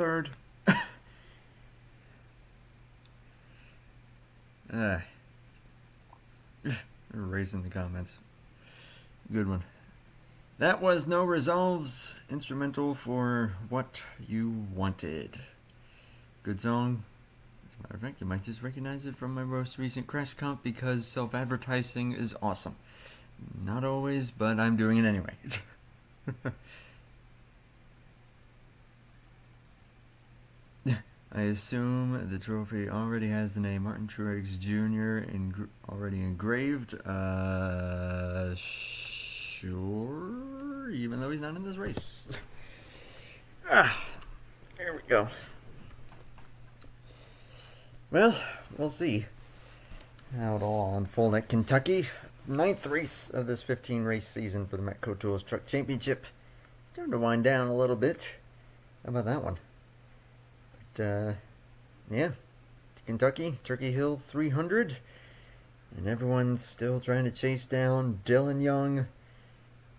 third. Erasing the comments. Good one. That was No Resolves, instrumental for What You Wanted. Good song. As a matter of fact, you might just recognize it from my most recent Crash Comp because self-advertising is awesome. Not always, but I'm doing it anyway. I assume the trophy already has the name Martin Truex Jr. Already engraved. Sure, even though he's not in this race. There we go. Well, we'll see how it all unfolds at Kentucky. 9th race of this 15-race season for the Matco Tools Truck Championship. Starting to wind down a little bit. How about that one? But, yeah. Kentucky, Turkey Hill 300. And everyone's still trying to chase down Dillon Young.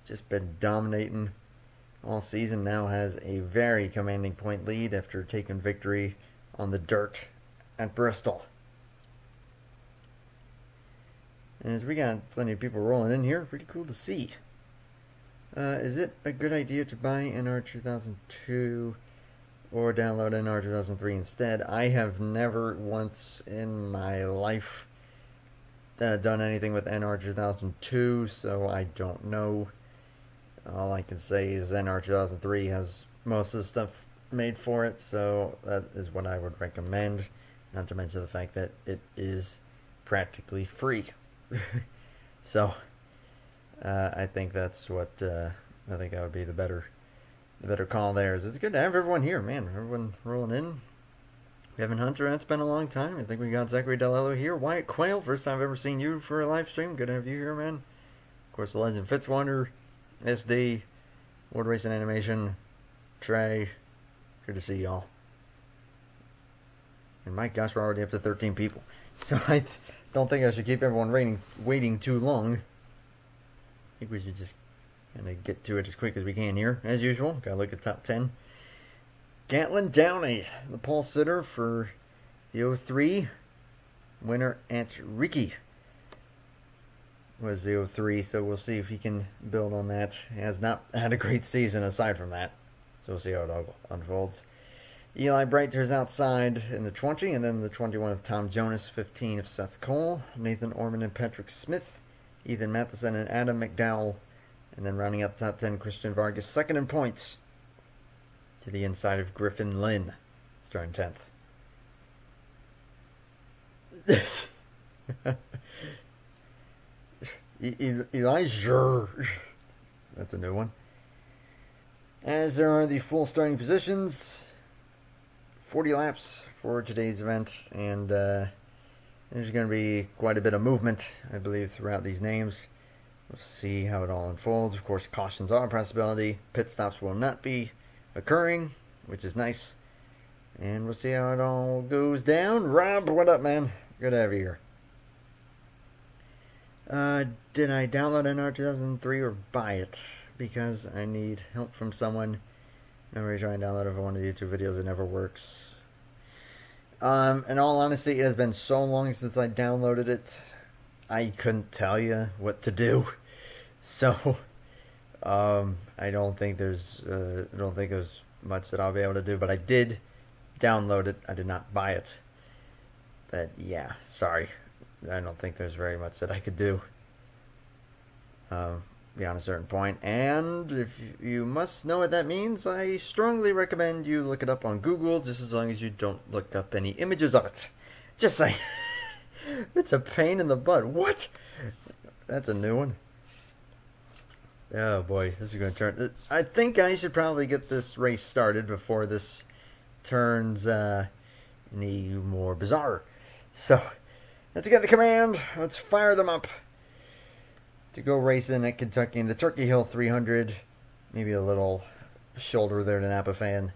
Just been dominating all season. Now has a very commanding point lead after taking victory on the dirt at Bristol. And as we got plenty of people rolling in here, pretty cool to see. Is it a good idea to buy NR 2002 or download NR 2003 instead? I have never once in my life done anything with NR 2002, so I don't know. All I can say is NR 2003 has most of the stuff made for it, so that is what I would recommend. Not to mention the fact that it is practically free. So I think that's what I think that would be the better call there. Is it's good to have everyone here, man. Everyone rolling in. Kevin Hunter, that's been a long time. I think we got Zachary Delello here. Wyatt Quayle, first time I've ever seen you for a live stream. Good to have you here, man. Of course, the legend Fitzwander, SD, World Racing Animation, Trey. Good to see y'all. And my gosh, we're already up to 13 people. So I don't think I should keep everyone waiting too long. I think we should just kind of get to it as quick as we can here. As usual, gotta look at top 10. Gatlin Downey, the pole sitter for the 03. Winner Aunt Ricky was the 03, so we'll see if he can build on that. He has not had a great season aside from that, so we'll see how it all unfolds. Eli Breiter's outside in the 20, and then the 21 of Tom Jonas, 15 of Seth Cole, Nathan Orman and Patrick Smith, Ethan Matheson and Adam McDowell, and then rounding out the top 10, Christian Vargas, second in points, to the inside of Griffin Lynn, starting 10th. Elijah, that's a new one. As there are the full starting positions, 40 laps for today's event, and there's going to be quite a bit of movement, I believe, throughout these names. We'll see how it all unfolds. Of course, cautions are a possibility. Pit stops will not be occurring, which is nice. And we'll see how it all goes down. Rob, what up, man? Good to have you here. Did I download NR 2003 or buy it? Because I need help from someone. I'm going to try and download it for one of the YouTube videos. It never works. In all honesty, it has been so long since I downloaded it, I couldn't tell you what to do. So, I don't think there's much that I'll be able to do. But I did download it. I did not buy it. But yeah, sorry. I don't think there's very much that I could do. Beyond a certain point. And if you must know what that means, I strongly recommend you look it up on Google, just as long as you don't look up any images of it. Just saying. It's a pain in the butt. What? That's a new one. Oh boy, this is going to turn... I think I should probably get this race started before this turns any more bizarre. So, let's get the command. Let's fire them up to go racing at Kentucky in the Turkey Hill 300. Maybe a little shoulder there to Napa fan.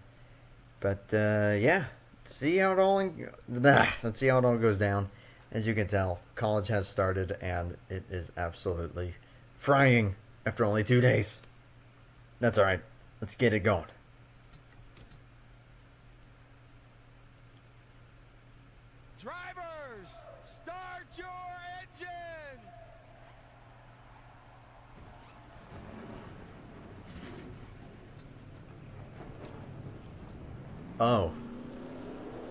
But, yeah. Let's see how it all goes down. As you can tell, college has started, and it is absolutely frying after only 2 days. That's alright. Let's get it going. Oh.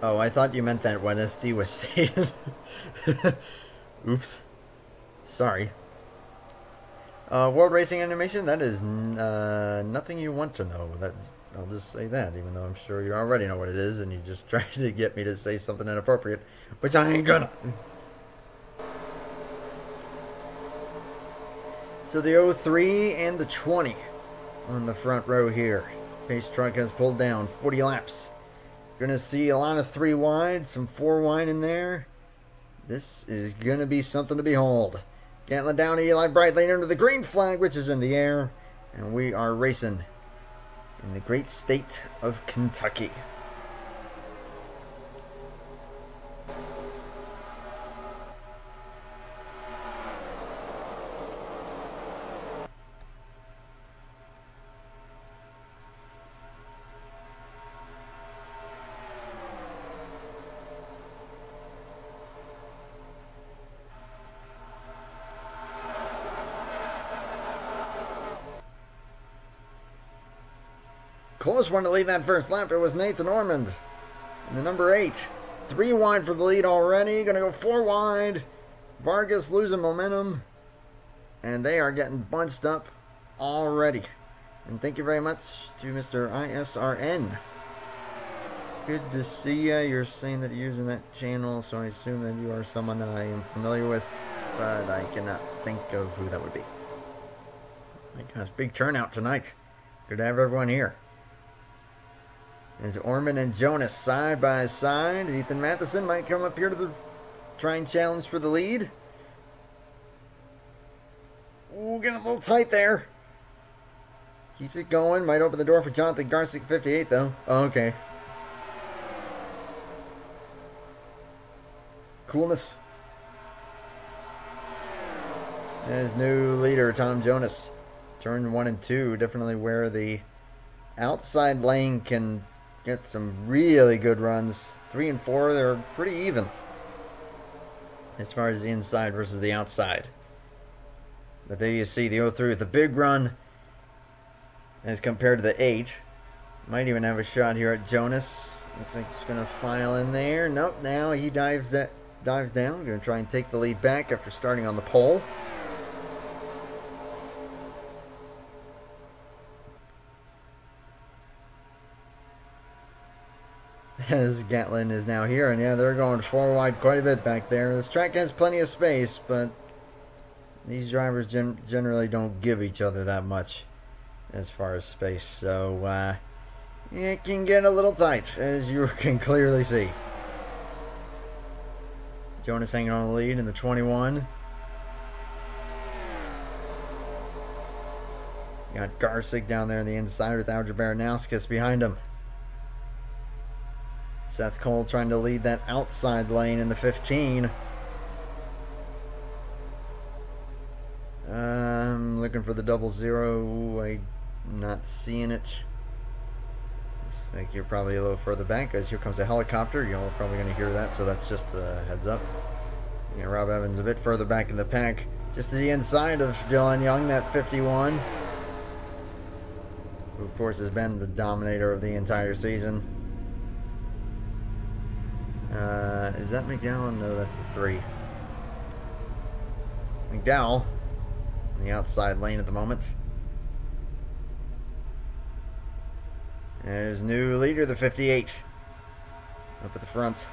Oh, I thought you meant that when SD was saying. Oops. Sorry. World Racing Animation, that is nothing you want to know. I'll just say that, even though I'm sure you already know what it is, and you just tried to get me to say something inappropriate, which I ain't gonna. So the 03 and the 20 on the front row here. Pace truck has pulled down 40 laps. Gonna see a lot of 3 wide, some 4 wide in there. This is gonna be something to behold. Gatlin down, Eli Bright Lane under the green flag, which is in the air, and we are racing in the great state of Kentucky. Close one to lead that first lap. It was Nathan Ormond in the number 8. 3 wide for the lead already. Going to go 4 wide. Vargas losing momentum. And they are getting bunched up already. And thank you very much to Mr. ISRN. Good to see you. You're saying that you're using that channel, so I assume that you are someone that I am familiar with. But I cannot think of who that would be. My gosh, big turnout tonight. Good to have everyone here. As Orman and Jonas side by side. Ethan Matheson might come up here to try and challenge for the lead. Ooh, getting a little tight there. Keeps it going. Might open the door for Jonathan Garcic, 58 though. Oh, okay. Coolness. And his new leader, Tom Jonas. Turn 1 and 2. Definitely where the outside lane can get some really good runs. 3 and 4, they're pretty even as far as the inside versus the outside. But there you see the 03 with the big run as compared to the 8. Might even have a shot here at Jonas. Looks like he's going to file in there. Nope, now he dives down. Going to try and take the lead back after starting on the pole. As Gatlin is now here, and yeah, they're going 4 wide quite a bit back there. This track has plenty of space, but these drivers generally don't give each other that much as far as space, so it can get a little tight, as you can clearly see. Jonas hanging on the lead in the 21. Got Garcic down there on the inside with Alger Baranowskis behind him. Seth Cole trying to lead that outside lane in the 15. I'm looking for the 00. I'm not seeing it. Looks like you're probably a little further back, as here comes a helicopter. Y'all are probably going to hear that, so that's just a heads up. Yeah, Rob Evans a bit further back in the pack. Just to the inside of Dillon Young, that 51. Who, of course, has been the dominator of the entire season. Is that McDowell? No, that's the 3. McDowell in the outside lane at the moment. And his new leader, the 58, up at the front.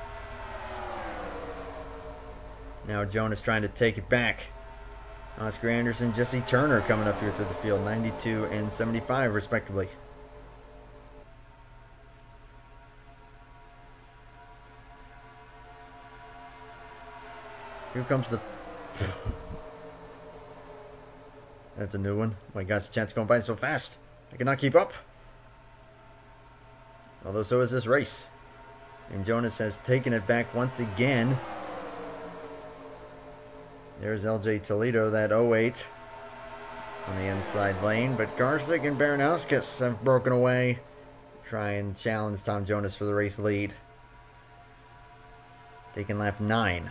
Now Jonas trying to take it back. Oscar Anderson, Jesse Turner coming up here through the field, 92 and 75 respectively. Here comes the... That's a new one. Oh my gosh, the chance going by so fast. I cannot keep up. Although so is this race. And Jonas has taken it back once again. There's LJ Toledo, that 08 on the inside lane. But Garcic and Baranowskis have broken away. Try and challenge Tom Jonas for the race lead. Taking lap 9.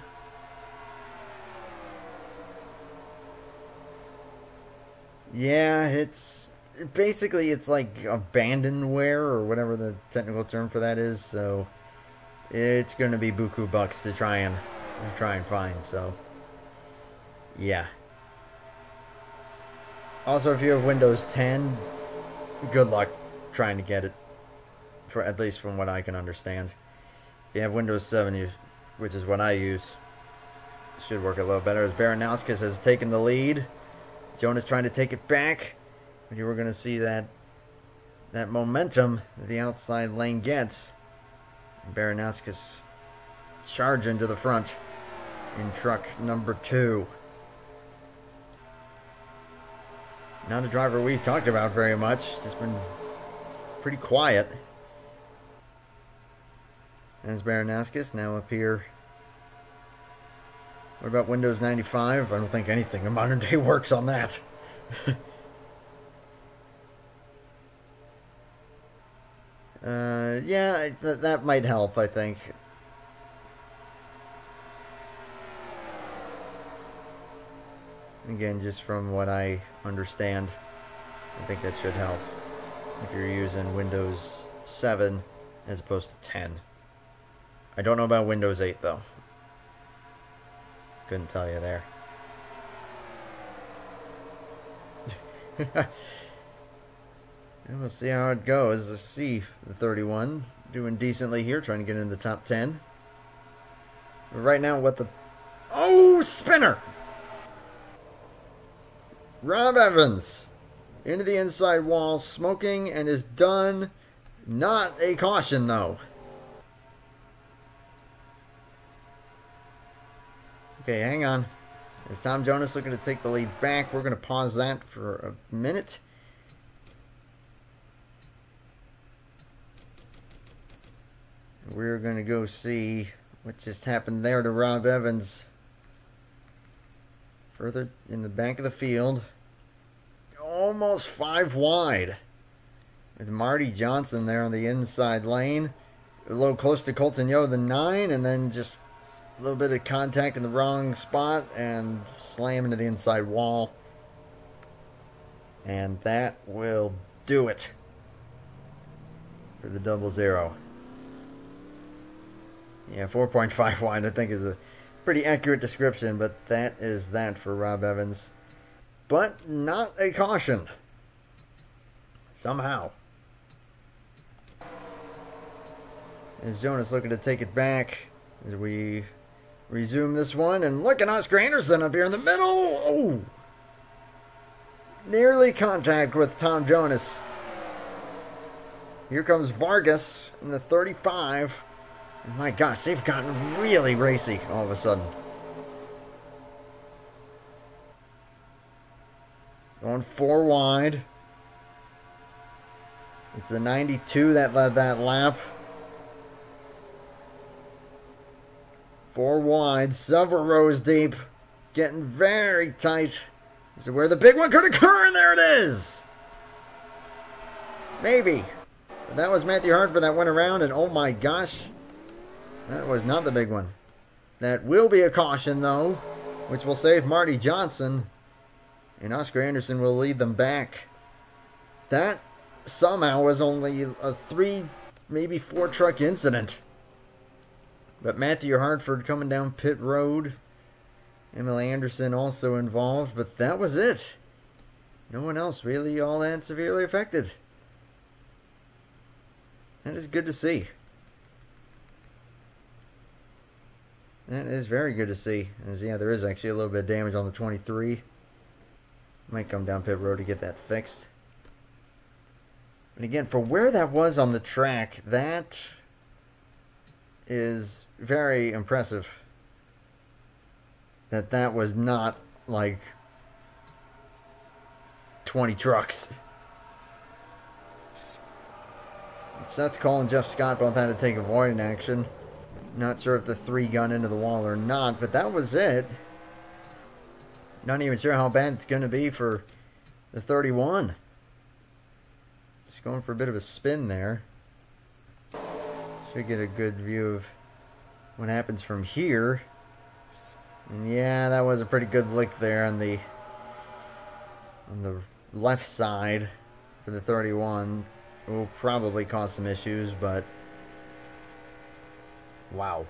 Yeah, it's basically it's like abandonware or whatever the technical term for that is. So it's going to be buku bucks to try and find. So yeah. Also, if you have Windows 10, good luck trying to get it. For at least from what I can understand. If you have Windows 7, which is what I use, it should work a little better. As Baranowskis has taken the lead, Jonas trying to take it back. But you were going to see that momentum that the outside lane gets. Baranowskis charging to the front in truck number 2. Not a driver we've talked about very much. Just been pretty quiet. As Baranowskis now up here. What about Windows 95? I don't think anything in modern day works on that. Yeah, that might help, I think. Again, just from what I understand, I think that should help if you're using Windows 7 as opposed to 10. I don't know about Windows 8, though. Couldn't tell you there. And we'll see how it goes. Let's see the 31 doing decently here, trying to get into the top 10. But right now, what the... Oh, spinner! Rob Evans into the inside wall, smoking, and is done. Not a caution, though. Okay, hang on. Is Tom Jonas looking to take the lead back? We're going to pause that for a minute. We're going to go see what just happened there to Rob Evans. Further in the back of the field. Almost 5 wide. With Marty Johnson there on the inside lane. A little close to Colton Yo, the 9, and then just a little bit of contact in the wrong spot and slam into the inside wall. And that will do it for the 00. Yeah, 4.5 wide I think is a pretty accurate description, but that is that for Rob Evans. But not a caution. Somehow. As Jonas looking to take it back as we resume this one. And look at Oscar Anderson up here in the middle. Oh! Nearly contact with Tom Jonas. Here comes Vargas in the 35. And my gosh, they've gotten really racy all of a sudden. Going 4 wide. It's the 92 that led that lap. 4 wide, several rows deep. Getting very tight. This is where the big one could occur, and there it is! Maybe. But that was Matthew Hartford that went around, and oh my gosh. That was not the big one. That will be a caution, though, which will save Marty Johnson. And Oscar Anderson will lead them back. That somehow was only a 3, maybe 4 truck incident. But Matthew Hartford coming down pit road. Emily Anderson also involved, but that was it. No one else really all that severely affected. That is good to see. That is very good to see. As yeah, there is actually a little bit of damage on the 23. Might come down pit road to get that fixed. And again, for where that was on the track, that is very impressive. That was not like 20 trucks. Seth Cole and Jeff Scott both had to take avoidant action. Not sure if the 3 gun into the wall or not, but that was it. Not even sure how bad it's going to be for the 31. Just going for a bit of a spin there. Should get a good view of what happens from here. And yeah, that was a pretty good lick there on the left side. for the 31 will probably cause some issues, but wow.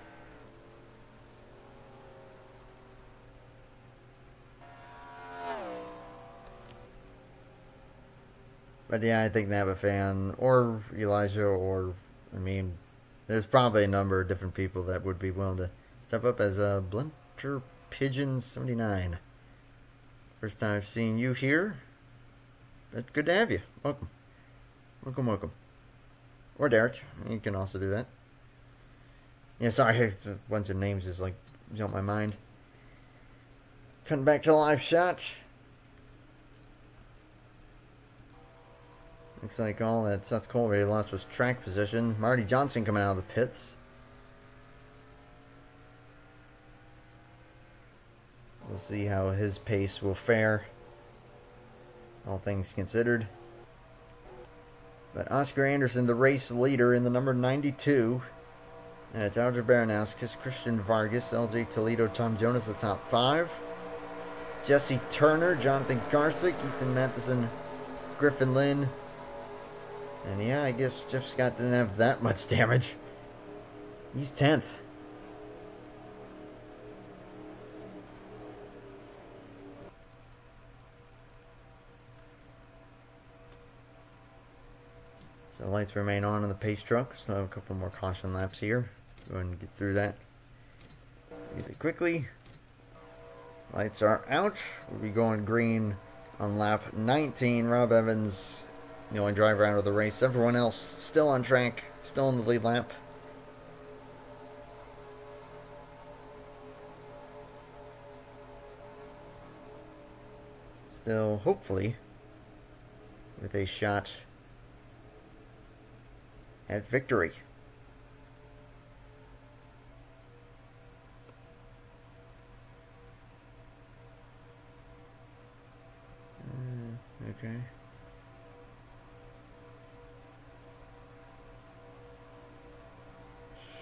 But yeah, I think Navafan or Elijah or, I mean, there's probably a number of different people that would be willing to step up as a Blunter Pigeon 79. First time I've seen you here. But good to have you. Welcome. Welcome, welcome. Or Derek. You can also do that. Yeah, sorry, a bunch of names just like jumped my mind. Coming back to the live shot. Looks like all that Seth Colby lost was track position. Marty Johnson coming out of the pits. We'll see how his pace will fare, all things considered. But Oscar Anderson, the race leader in the number 92. And it's Alger Baranowskis, Christian Vargas, LJ Toledo, Tom Jonas, the top 5. Jesse Turner, Jonathan Garsick, Ethan Matheson, Griffin Lynn. And yeah, I guess Jeff Scott didn't have that much damage. He's 10th. So lights remain on the pace truck. So I have a couple more caution laps here. Go ahead and get through that really quickly. Lights are out. We'll be going green on lap 19. Rob Evans, the only driver out of the race. Everyone else still on track, still in the lead lap. Still, hopefully, with a shot at victory. Okay.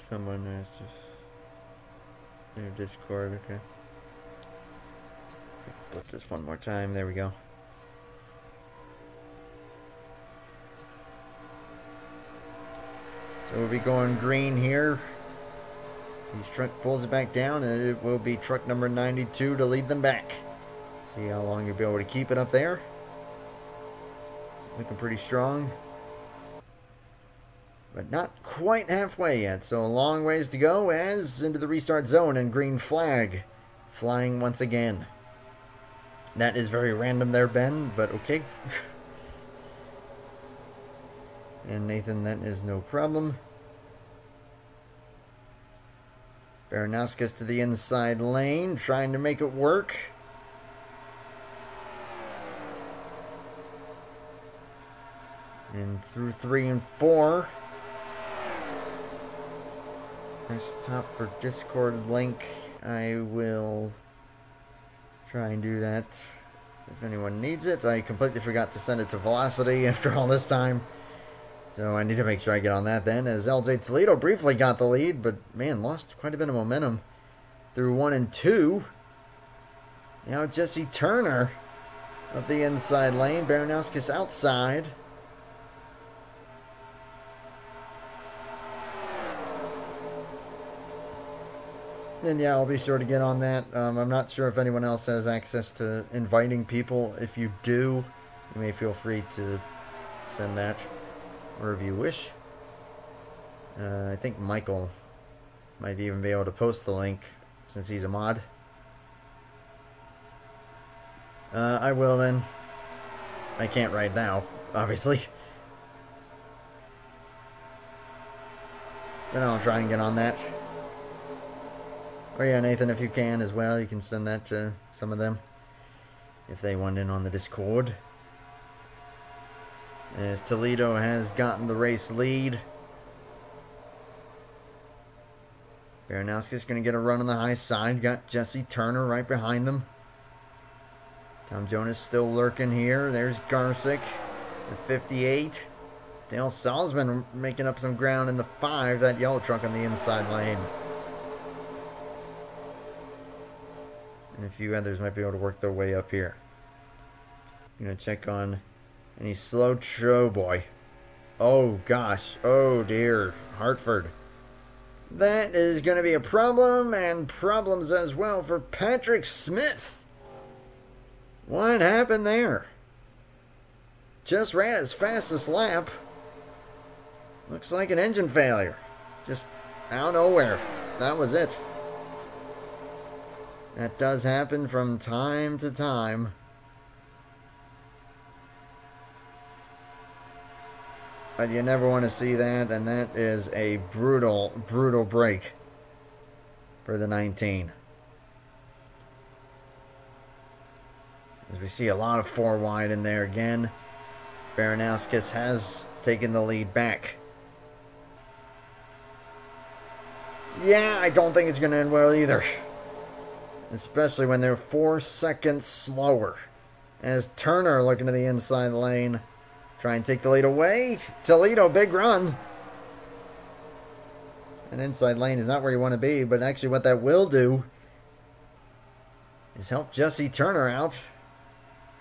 Someone has to their Discord. Okay. Flip this one more time. There we go. So we'll be going green here. His truck pulls it back down, and it will be truck number 92 to lead them back. See how long you'll be able to keep it up there. Looking pretty strong. But not quite halfway yet, so a long ways to go as into the restart zone, and green flag flying once again. That is very random there, Ben, but okay. And Nathan, that is no problem. Baranowskis to the inside lane, trying to make it work. And through 3 and 4. Nice top for Discord link. I will try and do that if anyone needs it. I completely forgot to send it to Velocity after all this time. So I need to make sure I get on that then, as LJ Toledo briefly got the lead, but man, lost quite a bit of momentum through 1 and 2. Now Jesse Turner up the inside lane, Baranowskis outside. And yeah, I'll be sure to get on that. I'm not sure if anyone else has access to inviting people. If you do, you may feel free to send that wherever you wish. I think Michael might even be able to post the link since he's a mod. I will then. I can't right now, obviously. Then I'll try and get on that. Or yeah, Nathan, if you can as well, you can send that to some of them if they want in on the Discord. As Toledo has gotten the race lead. Baranowski's going to get a run on the high side. Got Jesse Turner right behind them. Tom Jonas still lurking here. There's Garsick at 58. Dale Salzman making up some ground in the 5. That yellow truck on the inside lane. And a few others might be able to work their way up here. I'm going to check on And he slowed through, boy. Oh, gosh. Oh, dear. Hartford. That is going to be a problem, and problems as well for Patrick Smith. What happened there? Just ran his fastest lap. Looks like an engine failure. Just out of nowhere. That was it. That does happen from time to time. But you never want to see that, and that is a brutal, brutal break for the 19. As we see a lot of 4 wide in there again. Baranowskis has taken the lead back. Yeah, I don't think it's going to end well either. Especially when they're 4 seconds slower. As Turner looking to the inside lane. Try and take the lead away. Toledo, big run. An inside lane is not where you want to be, but actually what that will do is help Jesse Turner out.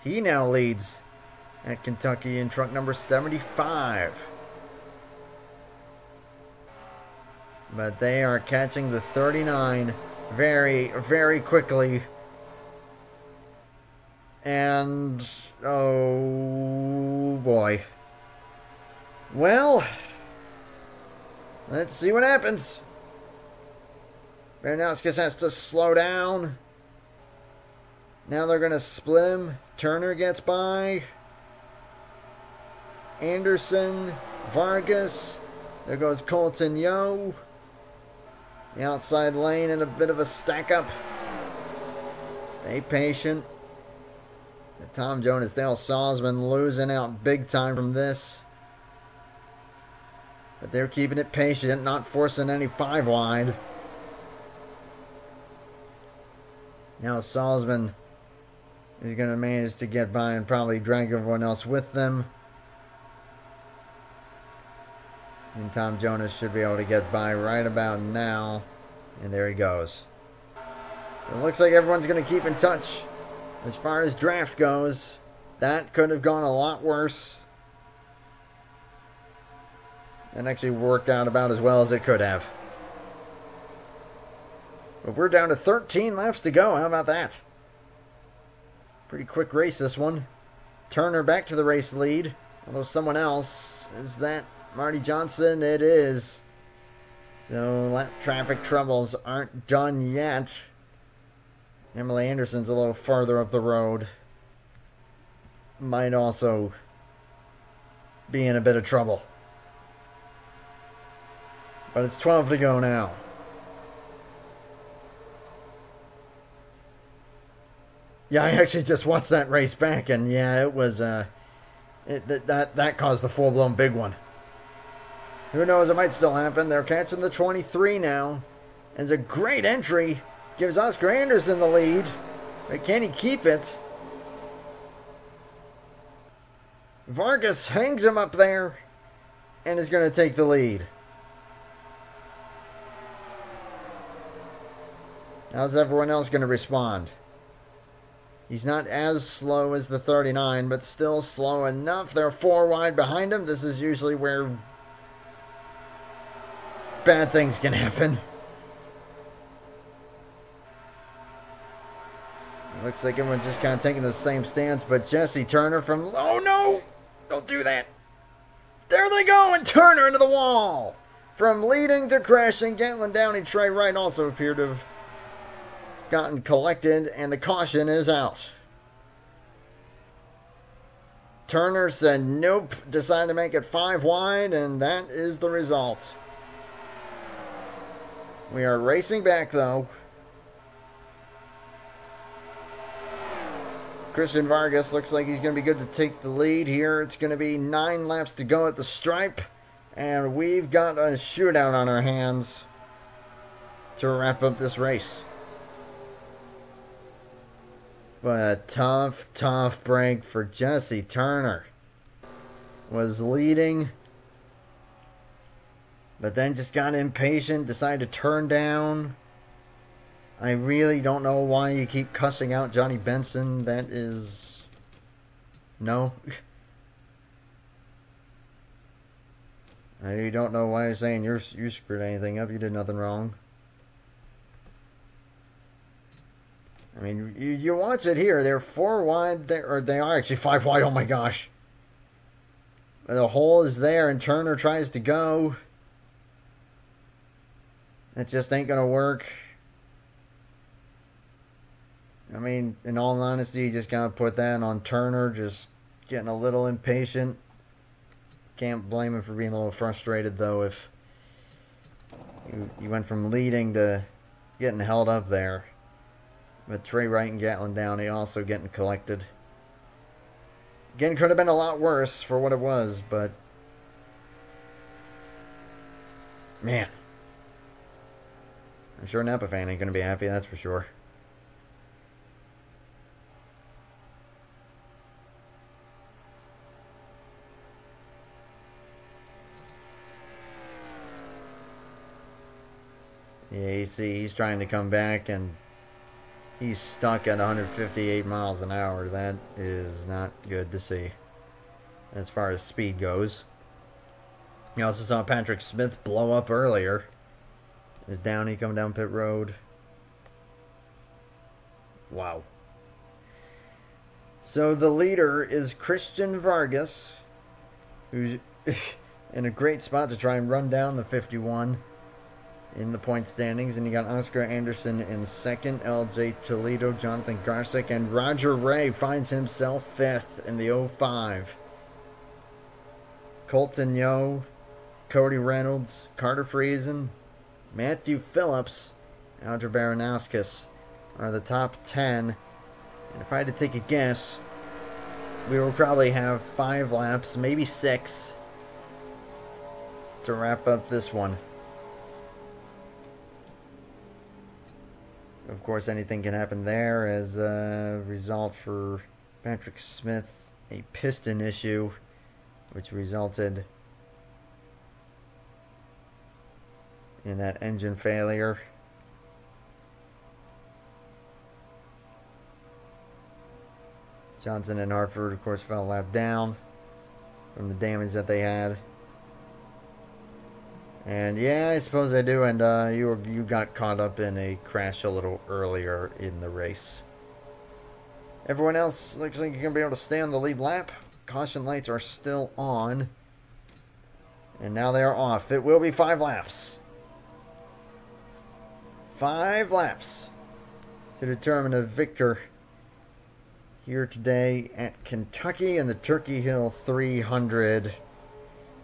He now leads at Kentucky in truck number 75. But they are catching the 39 very, very quickly. And, oh boy. Well, let's see what happens. Baranowskis has to slow down. Now they're going to split him. Turner gets by. Anderson, Vargas. There goes Colton Yo. The outside lane in a bit of a stack up. Stay patient. Tom Jonas, Dale Salzman losing out big time from this. But they're keeping it patient, not forcing any 5 wide. Now Salzman is going to manage to get by and probably drag everyone else with them. And Tom Jonas should be able to get by right about now. And there he goes. So it looks like everyone's going to keep in touch. As far as draft goes, that could have gone a lot worse. And actually worked out about as well as it could have. But we're down to 13 laps to go. How about that? Pretty quick race, this one. Turner back to the race lead. Although someone else. Is that Marty Johnson? It is. So lap traffic troubles aren't done yet. Emily Anderson's a little further up the road. Might also be in a bit of trouble. But it's 12 to go now. Yeah, I actually just watched that race back, and yeah, it was that caused the full-blown big one. Who knows, it might still happen. They're catching the 23 now. And it's a great entry. Gives Oscar Anderson the lead. But can he keep it? Vargas hangs him up there and is going to take the lead. How's everyone else going to respond? He's not as slow as the 39, but still slow enough. They're 4 wide behind him. This is usually where bad things can happen. Looks like everyone's just kind of taking the same stance, but Jesse Turner from... Oh, no! Don't do that. There they go, and Turner into the wall. From leading to crashing, Gatlin Downey, Trey Wright also appear to have gotten collected, and the caution is out. Turner said nope, decided to make it 5 wide, and that is the result. We are racing back, though. Christian Vargas looks like he's going to be good to take the lead here. It's going to be 9 laps to go at the stripe. And we've got a shootout on our hands to wrap up this race. But a tough, tough break for Jesse Turner. Was leading, but then just got impatient, decided to turn down. I really don't know why you keep cussing out Johnny Benson. That is... No. You don't know why you're saying you screwed anything up. You did nothing wrong. I mean, you watch it here. They're 4 wide, or they are actually 5 wide. Oh my gosh. The hole is there, and Turner tries to go. It just ain't going to work. I mean, in all honesty, you just got to put that on Turner, just getting a little impatient. Can't blame him for being a little frustrated, though, if you went from leading to getting held up there. But Trey Wright and Gatlin Downey also getting collected. Again, could have been a lot worse for what it was, but man, I'm sure Napa fan ain't going to be happy, that's for sure. Yeah, you see, he's trying to come back, and he's stuck at 158 miles an hour. That is not good to see, as far as speed goes. You also saw Patrick Smith blow up earlier. Is Downey coming down pit road? Wow. So the leader is Christian Vargas, who's in a great spot to try and run down the 51 in the point standings. And you got Oscar Anderson in second, LJ Toledo, Jonathan Garsick, and Roger Ray finds himself 5th in the 05. Colton Yo, Cody Reynolds, Carter Friesen, Matthew Phillips, Alger Baranowskis are the top 10. And if I had to take a guess, we will probably have 5 laps, maybe 6, to wrap up this one. Of course, anything can happen there. As a result for Patrick Smith, a piston issue, which resulted in that engine failure. Johnson and Hartford, of course, fell a lap down from the damage that they had. And yeah, I suppose I do. And you got caught up in a crash a little earlier in the race. Everyone else looks like you're going to be able to stay on the lead lap. Caution lights are still on. And now they are off. It will be 5 laps. 5 laps to determine a victor here today at Kentucky in the Turkey Hill 300.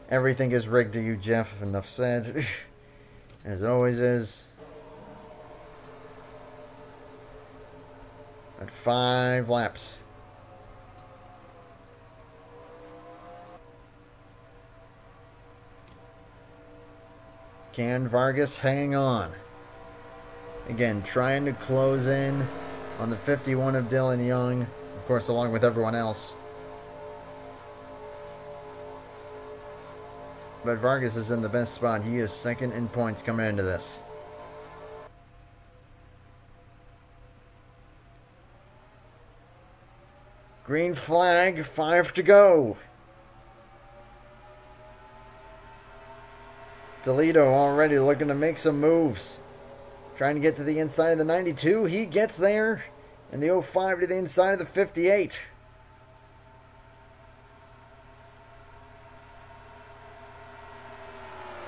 Everything is rigged to you, Jeff. Enough said. As it always is. At 5 laps. Can Vargas hang on? Again, trying to close in on the 51 of Dillon Young. Of course, along with everyone else. But Vargas is in the best spot. He is second in points coming into this. Green flag, 5 to go. Toledo already looking to make some moves. Trying to get to the inside of the 92. He gets there. And the 05 to the inside of the 58.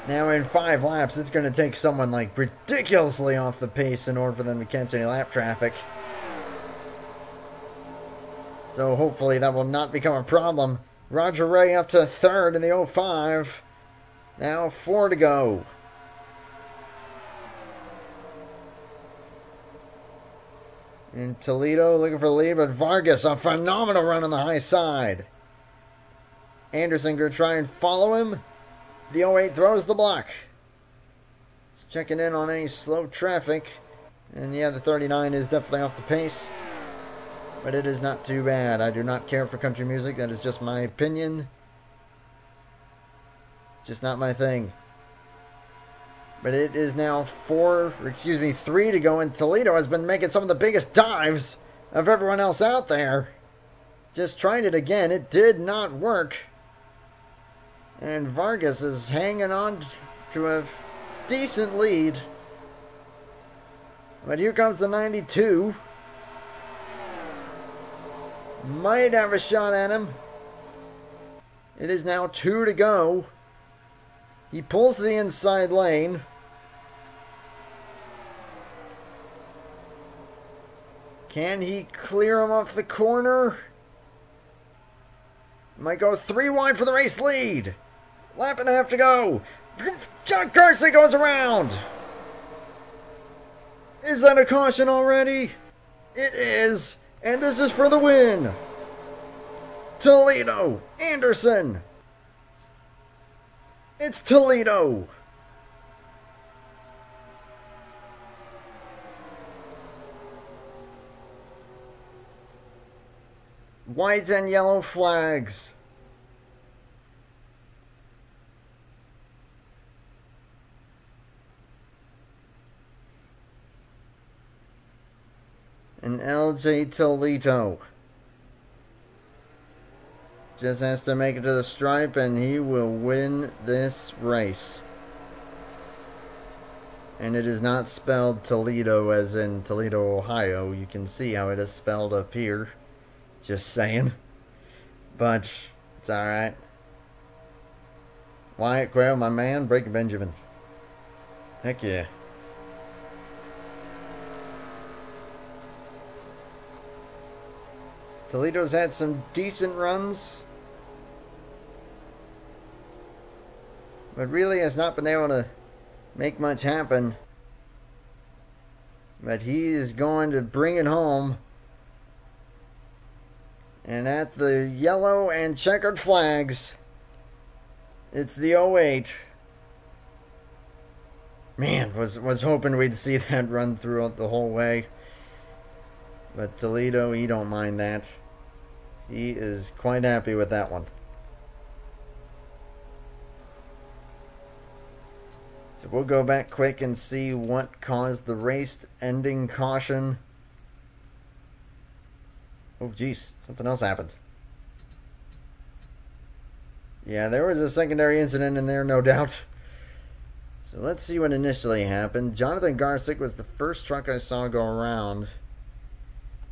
Now in 5 laps, it's going to take someone like ridiculously off the pace in order for them to catch any lap traffic. So hopefully that will not become a problem. Roger Ray up to 3rd in the 05. Now 4 to go. In Toledo looking for the lead, but Vargas, a phenomenal run on the high side. Anderson going to try and follow him. The 08 throws the block. Just checking in on any slow traffic. And yeah, the 39 is definitely off the pace. But it is not too bad. I do not care for country music. That is just my opinion. Just not my thing. But it is now 3 to go. And Toledo has been making some of the biggest dives of everyone else out there. Just tried it again. It did not work. And Vargas is hanging on to a decent lead. But here comes the 92. Might have a shot at him. It is now 2 to go. He pulls to the inside lane. Can he clear him off the corner? Might go 3 wide for the race lead. Lap and a half to go. John Garcia goes around. Is that a caution already? It is. And this is for the win. Toledo. Anderson. It's Toledo. White and yellow flags. And LJ Toledo just has to make it to the stripe and he will win this race. And it is not spelled Toledo as in Toledo, Ohio. You can see how it is spelled up here. Just saying. But it's alright. Wyatt Quayle, my man. Breaking Benjamin. Heck yeah. Toledo's had some decent runs, but really has not been able to make much happen. But he is going to bring it home. And at the yellow and checkered flags, it's the 08. Man, was hoping we'd see that run throughout the whole way. But Toledo, he don't mind that. He is quite happy with that one. So we'll go back quick and see what caused the race-ending caution. Oh, geez. Something else happened. Yeah, there was a secondary incident in there, no doubt. So let's see what initially happened. Jonathan Garsick was the first truck I saw go around.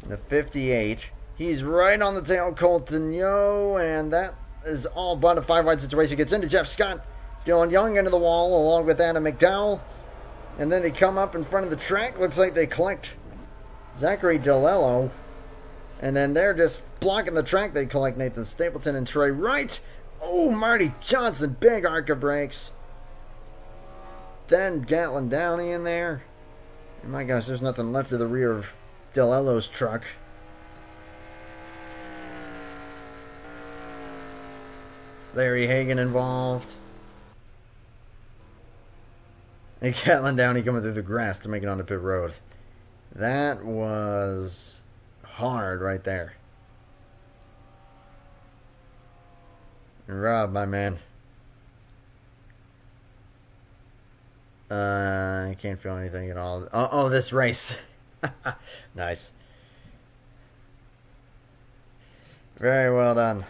The 58. He's right on the tail, Colton Yo, and that is all but a 5-wide situation. Gets into Jeff Scott. Dillon Young into the wall along with Adam McDowell. And then they come up in front of the track. Looks like they collect Zachary DeLello. And then they're just blocking the track. They collect Nathan Stapleton and Trey Wright. Oh, Marty Johnson. Big arc of brakes. Then Gatlin Downey in there. And my gosh, there's nothing left of the rear of DeLello's truck. Larry Hagan involved. And Gatlin Downey coming through the grass to make it onto pit road. That was hard right there. And Rob, my man. I can't feel anything at all. Oh, this race. Nice. Very well done.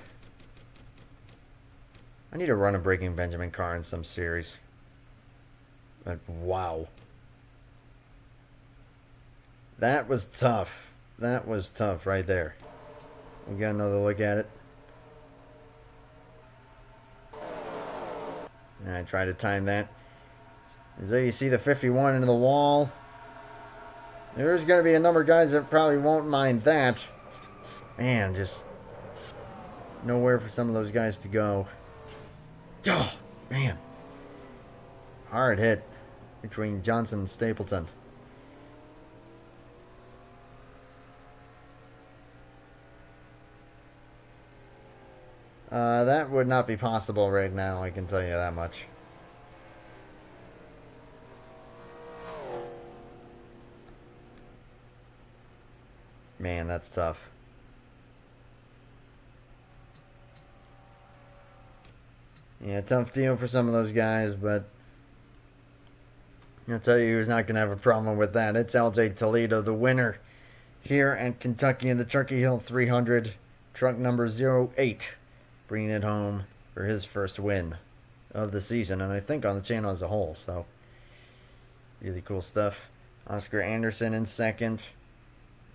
I need to run a Breaking Benjamin car in some series. But wow. That was tough. That was tough right there. We got another look at it. And I try to time that. As though you see the 51 into the wall. There's going to be a number of guys that probably won't mind that. Man, just nowhere for some of those guys to go. Oh, man. Hard hit between Johnson and Stapleton. That would not be possible right now, I can tell you that much. Man, that's tough. Yeah, tough deal for some of those guys, but I'll tell you who's not going to have a problem with that. It's LJ Toledo, the winner here at Kentucky in the Turkey Hill 300, truck number 08, bringing it home for his first win of the season, and I think on the channel as a whole. So, really cool stuff. Oscar Anderson in second.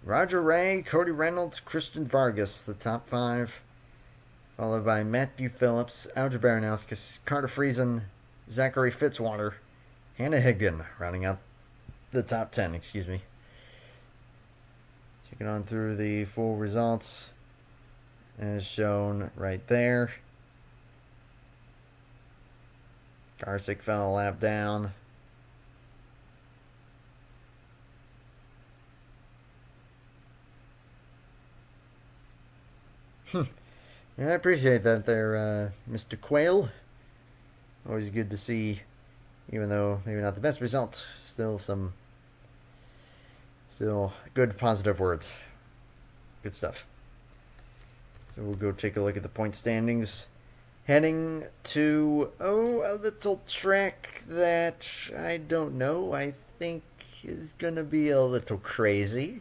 Roger Ray, Cody Reynolds, Christian Vargas, the top 5. Followed by Matthew Phillips, Alger Baranowskis, Carter Friesen, Zachary Fitzwater, Hannah Higdon, rounding out the top 10, excuse me. Checking on through the full results as shown right there. Garsick fell a lap down. Yeah, I appreciate that there, Mr. Quayle. Always good to see, even though maybe not the best result, still good positive words. Good stuff. So we'll go take a look at the point standings. Heading to, a little track that I don't know, I think is going to be a little crazy.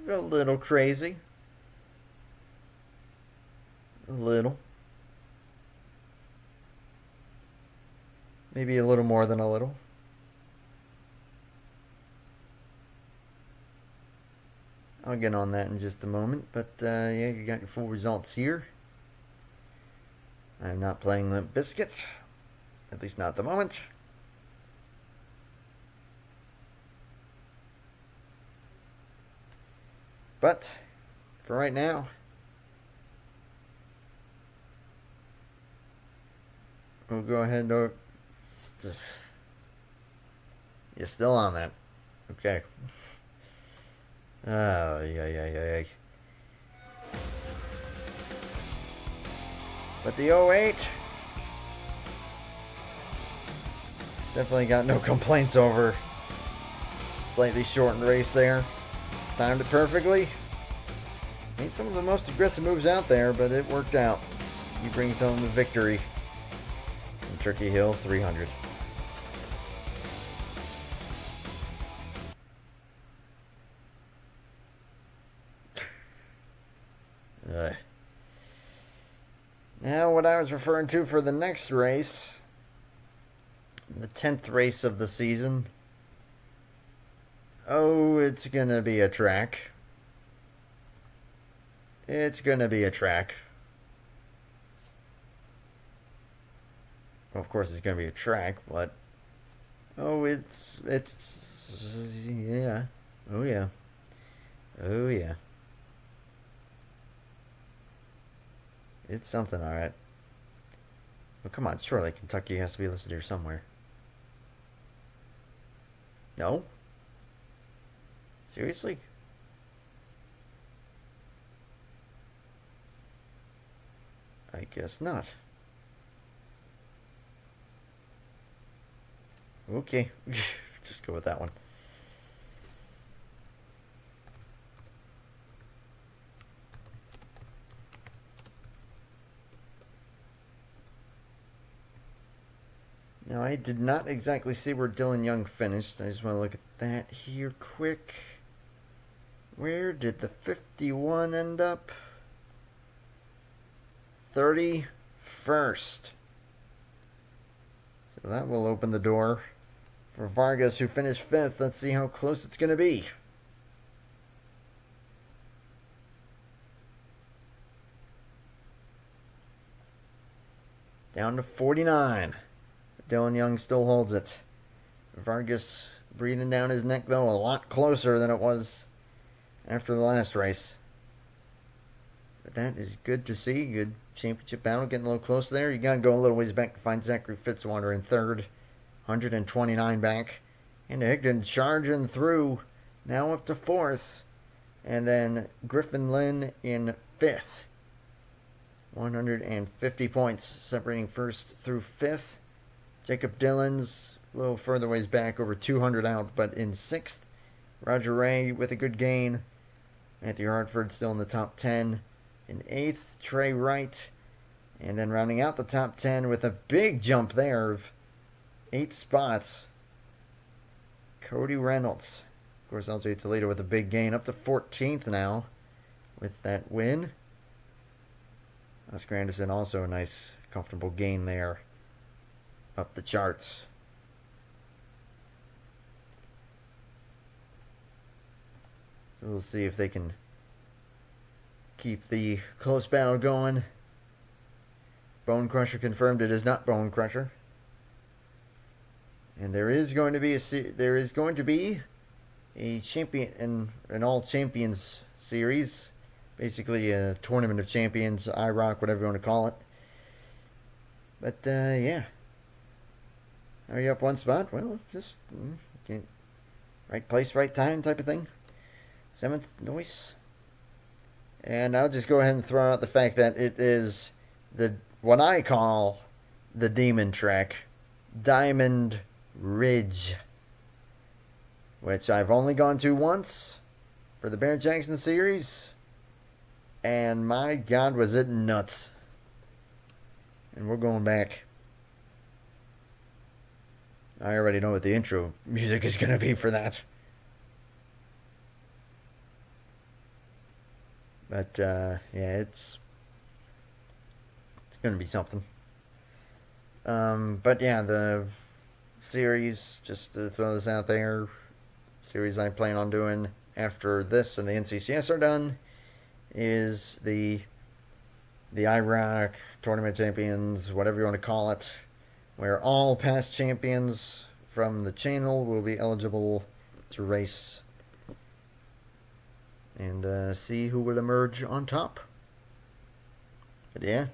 A little crazy. A little. Maybe a little more than a little. I'll get on that in just a moment, but yeah, you got your full results here. I'm not playing Limp Bizkit, at least not at the moment. But for right now, we'll go ahead and you're still on that. Okay. Oh, yeah. But the 08, definitely got no complaints over. Slightly shortened race there. Timed it perfectly. Made some of the most aggressive moves out there, but it worked out. He brings home the victory from Turkey Hill 300. Now, what I was referring to for the next race, the 10th race of the season. Oh, it's gonna be a track. It's gonna be a track. Well, of course, it's gonna be a track, but it's yeah. Oh yeah. Oh yeah. It's something, alright. Well, come on, surely Kentucky has to be listed here somewhere. No? Seriously? I guess not. Okay, just go with that one. Now, I did not exactly see where Dillon Young finished. I just want to look at that here quick. Where did the 51 end up? 31st. So that will open the door for Vargas, who finished 5th. Let's see how close it's going to be. Down to 49. Dillon Young still holds it. Vargas breathing down his neck, though, a lot closer than it was after the last race. But that is good to see. Good championship battle. Getting a little close there. You got to go a little ways back to find Zachary Fitzwater in 3rd. 129 back. And Higdon charging through. Now up to 4th. And then Griffin Lynn in 5th. 150 points separating 1st through 5th. Jacob Dillon's a little further ways back, over 200 out, but in 6th. Roger Ray with a good gain. Matthew Hartford still in the top 10. In 8th, Trey Wright. And then rounding out the top 10 with a big jump there of 8 spots, Cody Reynolds. Of course, LJ Toledo with a big gain, up to 14th now with that win. Oscar Anderson also a nice, comfortable gain there. Up the charts. So we'll see if they can keep the close battle going. Bone Crusher confirmed it is not Bone Crusher. And there is going to be a champion, an all champions series, basically a tournament of champions, IROC, whatever you want to call it. But yeah, are you up one spot? Well, just right place, right time type of thing. 7th, nice. And I'll just go ahead and throw out the fact that it is what I call the demon track, Diamond Ridge, which I've only gone to once for the Barrett Jackson series, and my God, was it nuts. And we're going back. I already know what the intro music is going to be for that. But yeah, it's going to be something. But yeah, the series, just to throw this out there, series I plan on doing after this and the NCCS are done is the IROC Tournament Champions, whatever you want to call it, where all past champions from the channel will be eligible to race and see who will emerge on top. But yeah,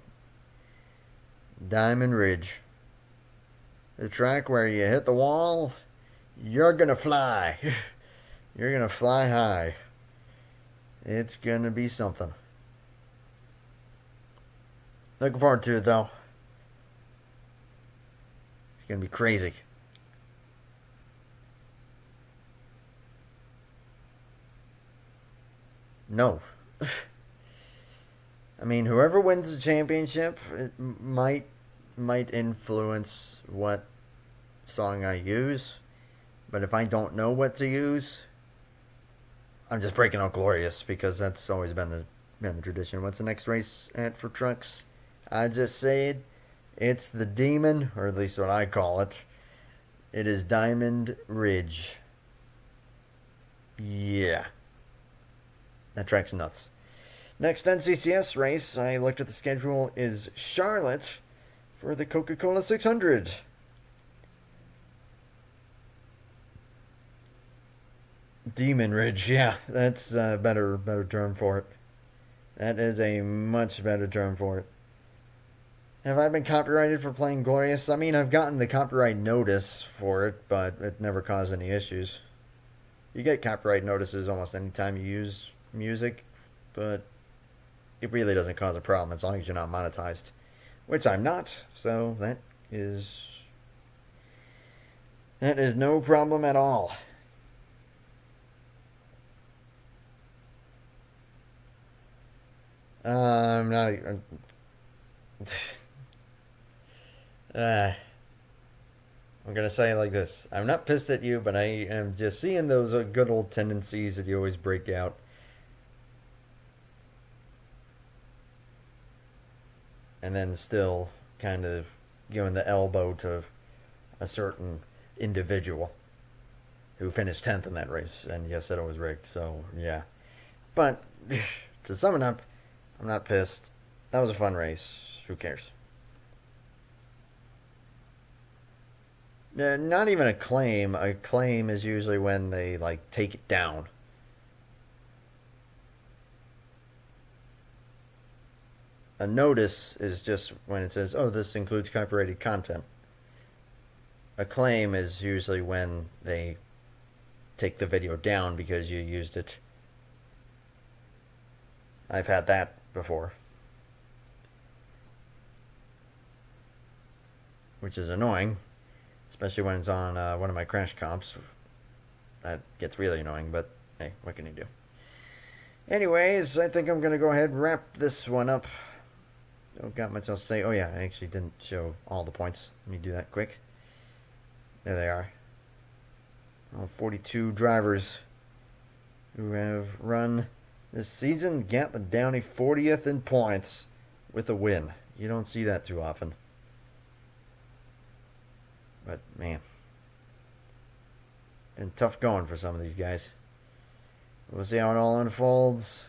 Diamond Ridge, the track where you hit the wall, you're gonna fly. You're gonna fly high. It's gonna be something. Looking forward to it though. It's gonna be crazy. No. I mean, whoever wins the championship, it might influence what song I use. But if I don't know what to use, I'm just breaking out Glorious, because that's always been the tradition. What's the next race at for trucks? I just said it's the Demon, or at least what I call it. It is Diamond Ridge. Yeah. That track's nuts. Next NCCS race, I looked at the schedule, is Charlotte for the Coca-Cola 600. Demon Ridge, yeah, that's a better term for it. That is a much better term for it. Have I been copyrighted for playing Glorious? I mean, I've gotten the copyright notice for it, but it never caused any issues. You get copyright notices almost any time you use music, but it really doesn't cause a problem as long as you're not monetized, which I'm not, so that is no problem at all. I'm not. I'm gonna say it like this: I'm not pissed at you, but I am just seeing those good old tendencies that you always break out. And then still kind of giving the elbow to a certain individual who finished 10th in that race. And yes, it was rigged, so yeah. But to sum it up, I'm not pissed. That was a fun race. Who cares? Not even a claim. A claim is usually when they like take it down. A notice is just when it says, oh, this includes copyrighted content. A claim is usually when they take the video down because you used it. I've had that before. Which is annoying, especially when it's on one of my crash comps. That gets really annoying, but hey, what can you do? Anyways, I think I'm going to go ahead and wrap this one up. Don't got much else to say. Oh yeah, I actually didn't show all the points. Let me do that quick. There they are. All 42 drivers who have run this season. Gatland Downey 40th in points with a win. You don't see that too often. But, man. Been tough going for some of these guys. We'll see how it all unfolds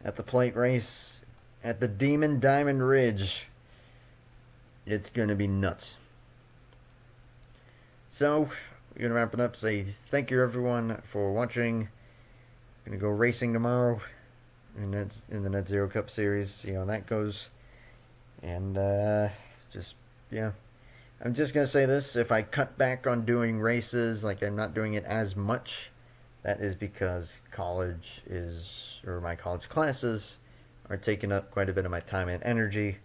at the plate race at the Demon Diamond Ridge. It's going to be nuts. So, we're going to wrap it up. Say thank you everyone for watching. Going to go racing tomorrow in the Net Zero Cup Series. See how that goes. And just, yeah. I'm just going to say this. If I cut back on doing races, like I'm not doing it as much, that is because my college classes are taking up quite a bit of my time and energy.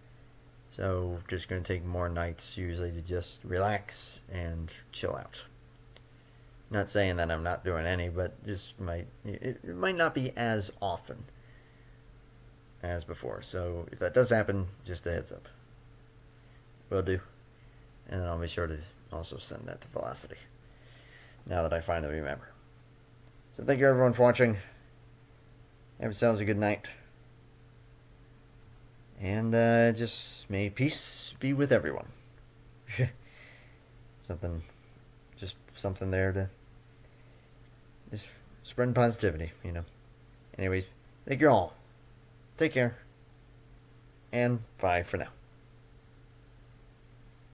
So just going to take more nights usually to just relax and chill out. Not saying that I'm not doing any, but it might not be as often as before. So if that does happen, just a heads up. Will do. And then I'll be sure to also send that to Velocity, now that I finally remember. So thank you everyone for watching. Have yourselves a good night. And just may peace be with everyone. something there to just spreading positivity, you know. Anyways, thank you all. Take care. And bye for now.